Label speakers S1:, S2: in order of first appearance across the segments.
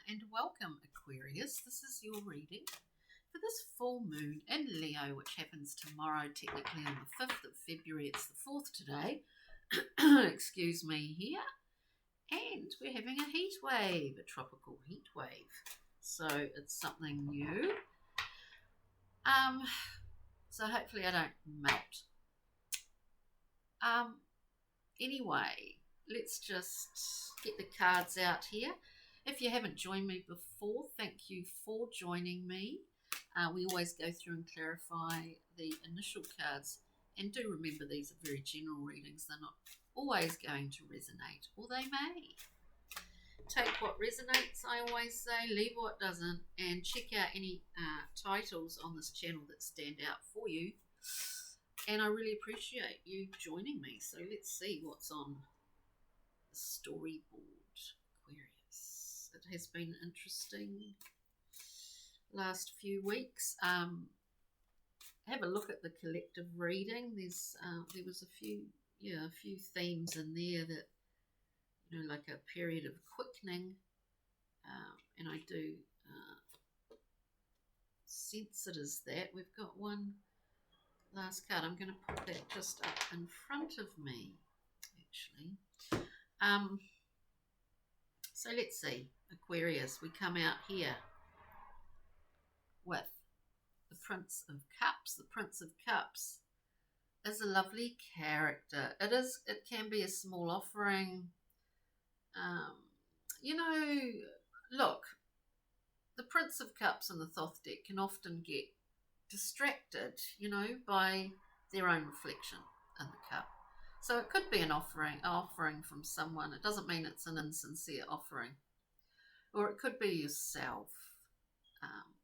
S1: and welcome, Aquarius. This is your reading for this full moon in Leo, which happens tomorrow, technically on the 5th of February. It's the 4th today. Excuse me here. And we're having a heat wave, a tropical heat wave. So it's something new. So hopefully I don't melt. Anyway, let's just get the cards out here. If you haven't joined me before, thank you for joining me. We always go through and clarify the initial cards. And do remember, these are very general readings. They're not always going to resonate, or they may. Take what resonates, I always say, leave what doesn't, and check out any titles on this channel that stand out for you. And I really appreciate you joining me. So let's see what's on the storyboard, Aquarius. It has been interesting last few weeks. Have a look at the collective reading. There was a few themes in there that, you know, like a period of quickening, and I do sense it as that. We've got one last card. I'm going to put that just up in front of me, actually. So let's see, Aquarius, we come out here with the Prince of Cups. The Prince of Cups is a lovely character. It can be a small offering. You know, look, the Prince of Cups in the Thoth deck can often get distracted, you know, by their own reflection in the cup. So it could be an offering from someone. It doesn't mean it's an insincere offering. Or it could be yourself.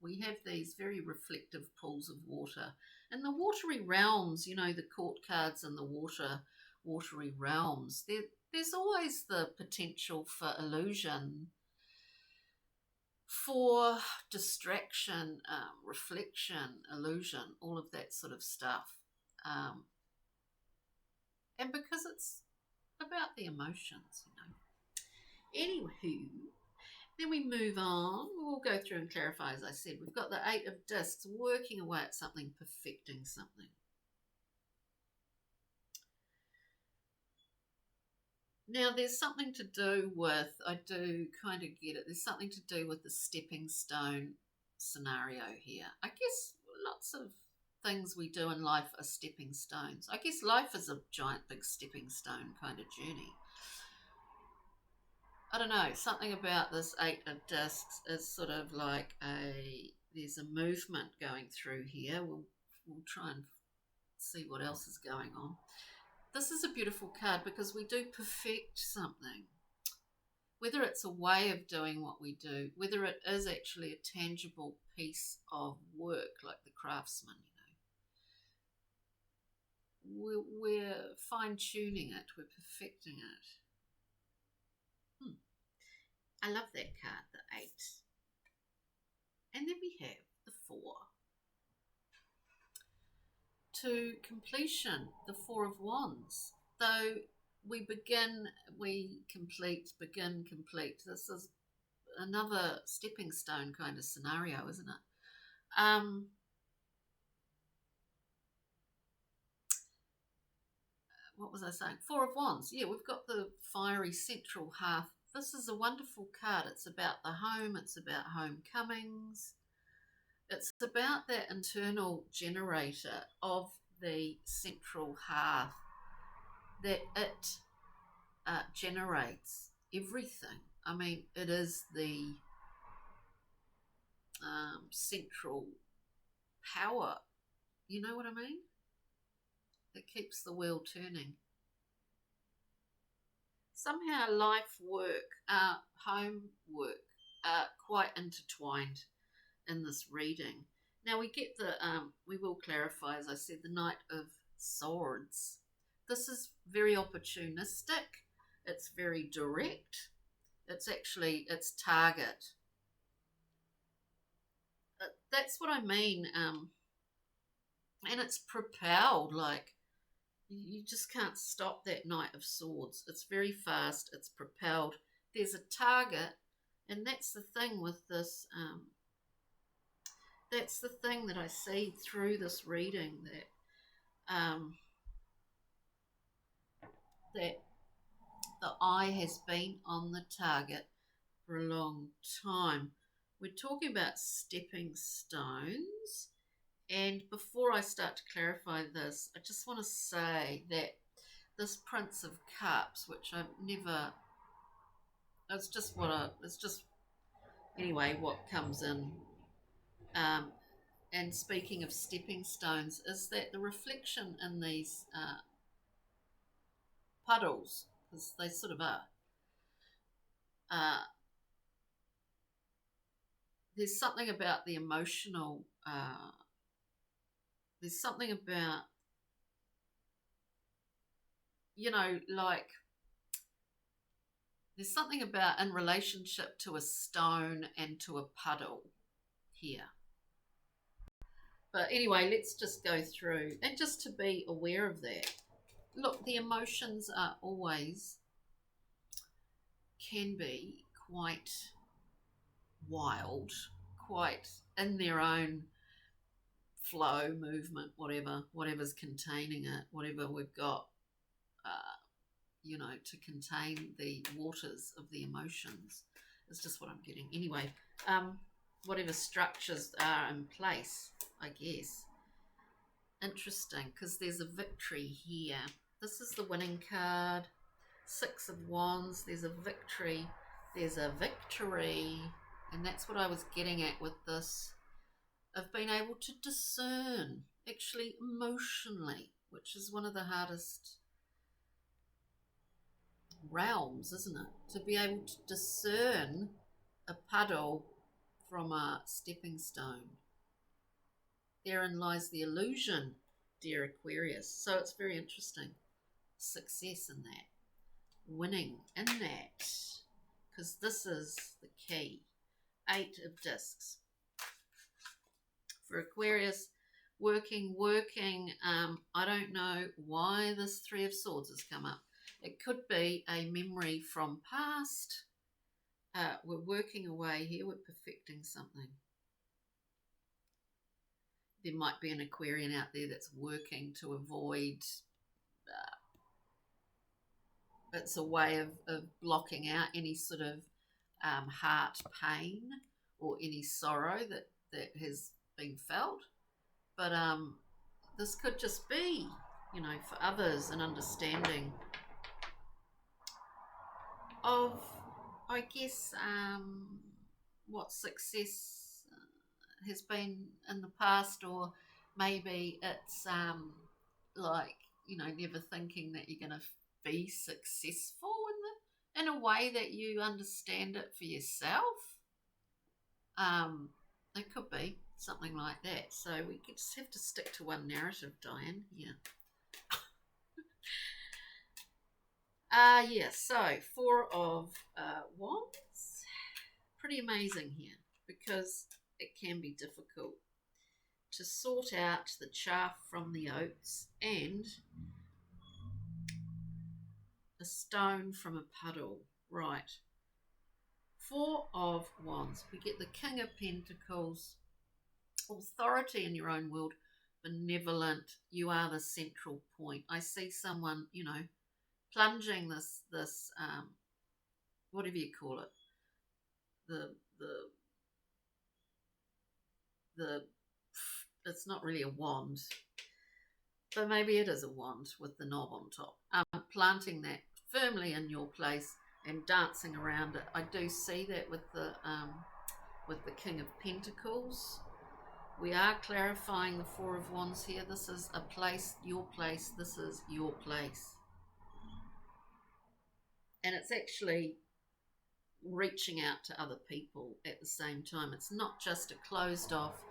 S1: We have these very reflective pools of water. In the watery realms, you know, the court cards in the watery realms, there's always the potential for illusion, for distraction, reflection, illusion, all of that sort of stuff. And because it's about the emotions, you know. Anywho, then we move on. We'll go through and clarify, as I said. We've got the 8 of Discs, working away at something, perfecting something. Now, there's something to do with, I do kind of get it, there's something to do with the stepping stone scenario here. I guess lots of things we do in life are stepping stones. I guess life is a giant big stepping stone kind of journey. I don't know, something about this 8 of Discs is sort of like there's a movement going through here. We'll try and see what else is going on. This is a beautiful card because we do perfect something. Whether it's a way of doing what we do, whether it is actually a tangible piece of work like the craftsman, you know. We're fine-tuning it, we're perfecting it. I love that card, the 8. And then we have the 4. To completion, the 4 of Wands. Though we begin, we complete, begin, complete. This is another stepping stone kind of scenario, isn't it? What was I saying? 4 of Wands. Yeah, we've got the fiery central hearth. This is a wonderful card. It's about the home. It's about homecomings. It's about that internal generator of the central hearth, that it generates everything. I mean, it is the central power. You know what I mean? It keeps the wheel turning. Somehow life, work, home work are quite intertwined in this reading. Now we get we will clarify, as I said, the Knight of Swords. This is very opportunistic. It's very direct. It's target. That's what I mean. And it's propelled, like, you just can't stop that Knight of Swords. It's very fast. It's propelled. There's a target, And that's the thing with this, that's the thing that I see through this reading, that the eye has been on the target for a long time. We're talking about stepping stones. And before I start to clarify this, I just want to say that this Prince of Cups, which I've never, it's just anyway, what comes in. Um, and speaking of stepping stones, is that the reflection in these puddles, because they sort of are, uh, there's something about the emotional, there's something about, like, there's something about in relationship to a stone and to a puddle here. But anyway, let's just go through and just to be aware of that. Look, the emotions are always, can be quite wild, quite in their own flow, movement, whatever's containing it, whatever we've got, to contain the waters of the emotions is just what I'm getting. Anyway, whatever structures are in place, I guess. Interesting, because there's a victory here. This is the winning card. 6 of Wands. There's a victory. There's a victory. And that's what I was getting at with this. Of being able to discern, actually emotionally, which is one of the hardest realms, isn't it? To be able to discern a puddle from a stepping stone. Therein lies the illusion, dear Aquarius. So it's very interesting. Success in that. Winning in that. Because this is the key. 8 of discs. For Aquarius, working. I don't know why this 3 of Swords has come up. It could be a memory from past. We're working away here. We're perfecting something. There might be an Aquarian out there that's working to avoid. It's a way of blocking out any sort of heart pain or any sorrow that has been felt. But this could just be, for others, an understanding of, I guess, what success has been in the past, or maybe it's like, never thinking that you're going to be successful in a way that you understand it for yourself. It could be something like that. So we just have to stick to one narrative, Diane. Yeah. So 4 of Wands. Pretty amazing here, because it can be difficult to sort out the chaff from the oats and a stone from a puddle. Right. 4 of Wands. We get the King of Pentacles. Authority in your own world. Benevolent. You are the central point. I see someone, plunging this whatever you call it, the it's not really a wand, but maybe it is a wand with the knob on top. Planting that firmly in your place and dancing around it. I do see that with the King of Pentacles. We are clarifying the 4 of Wands here. This is a place, your place. This is your place. And it's actually reaching out to other people at the same time. It's not just a closed off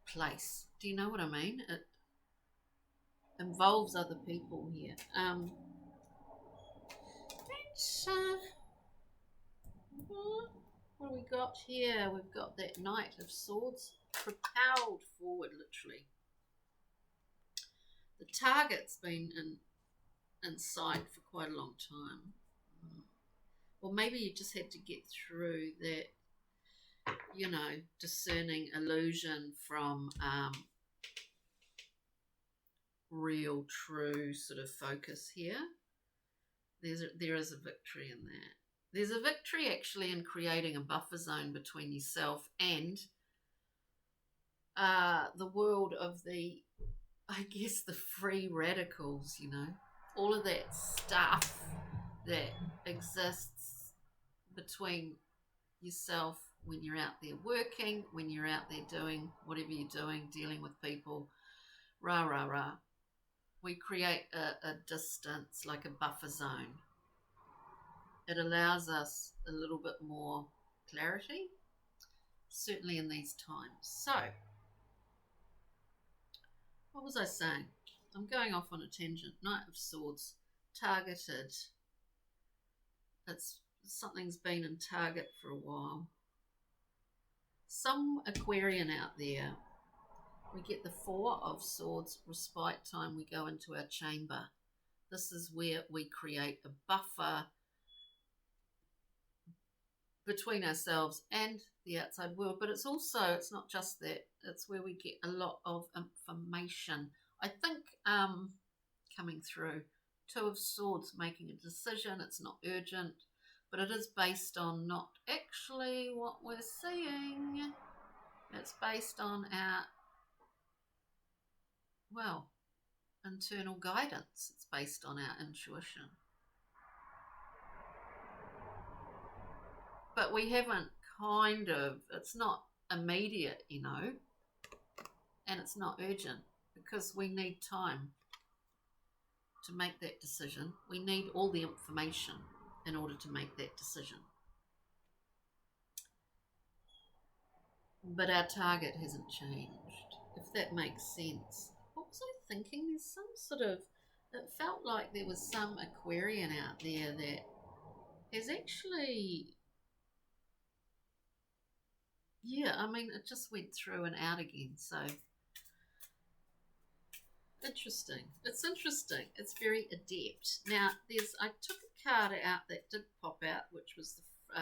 S1: place. Do you know what I mean? It involves other people here. What do we got here? We've got that Knight of Swords propelled forward, literally. The target's been in sight for quite a long time. or maybe you just had to get through that, discerning illusion from real, true sort of focus here. There is a victory in that. There's a victory actually in creating a buffer zone between yourself and the world of the free radicals, all of that stuff that exists between yourself when you're out there working, when you're out there doing whatever you're doing, dealing with people, rah, rah, rah. We create a distance, like a buffer zone. It allows us a little bit more clarity, certainly in these times. So, what was I saying? I'm going off on a tangent. Knight of Swords, targeted. Something's been in target for a while. Some Aquarian out there, we get the Four of Swords, respite time, we go into our chamber. This is where we create a buffer between ourselves and the outside world, but it's not just that, it's where we get a lot of information. I think coming through, Two of Swords, making a decision. It's not urgent, but it is based on not actually what we're seeing. It's based on our, internal guidance. It's based on our intuition. But we haven't it's not immediate, and it's not urgent because we need time to make that decision. We need all the information in order to make that decision. But our target hasn't changed, if that makes sense. What was I thinking? There's some sort of, it felt like there was some Aquarian out there that has actually, it just went through and out again. So interesting. It's interesting. It's very adept. Now, I took a card out that did pop out, which was the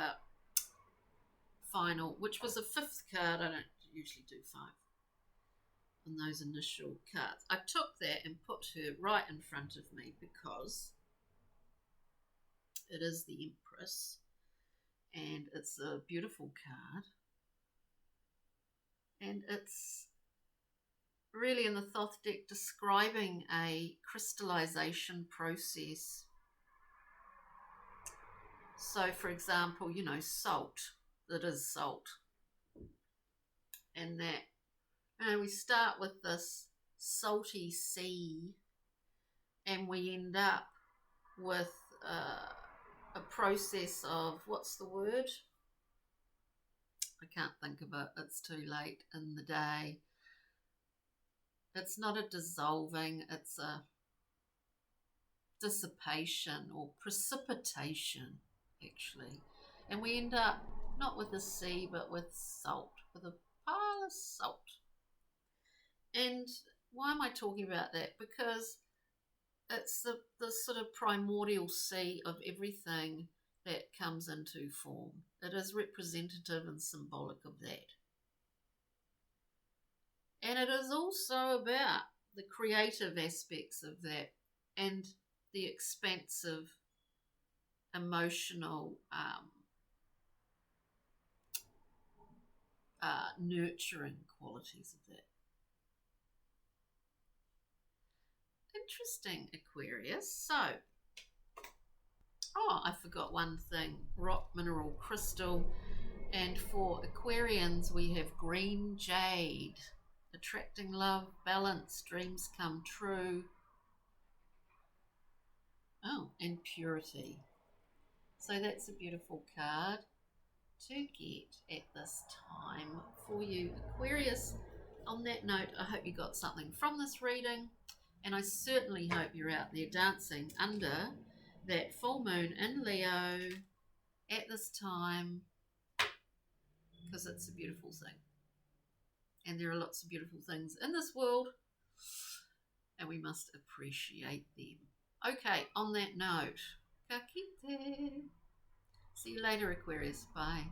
S1: final, which was a fifth card. I don't usually do 5 on those initial cards. I took that and put her right in front of me because it is the Empress and it's a beautiful card. And it's really in the Thoth deck describing a crystallization process. So, for example, salt. That is salt. And that, we start with this salty sea and we end up with a process of, what's the word? I can't think of it. It's too late in the day. It's not a dissolving, it's a dissipation or precipitation, actually. And we end up not with the sea, but with salt, with a pile of salt. And why am I talking about that? Because it's the sort of primordial sea of everything that comes into form. It is representative and symbolic of that. And it is also about the creative aspects of that and the expansive emotional nurturing qualities of that. Interesting, Aquarius. So, I forgot one thing. Rock, mineral, crystal. And for Aquarians, we have green jade. Attracting love, balance, dreams come true. And purity. So that's a beautiful card to get at this time for you, Aquarius. On that note, I hope you got something from this reading, and I certainly hope you're out there dancing under that full moon in Leo at this time, because it's a beautiful thing. And there are lots of beautiful things in this world, and we must appreciate them. Okay, on that note, ka kite. See you later, Aquarius. Bye.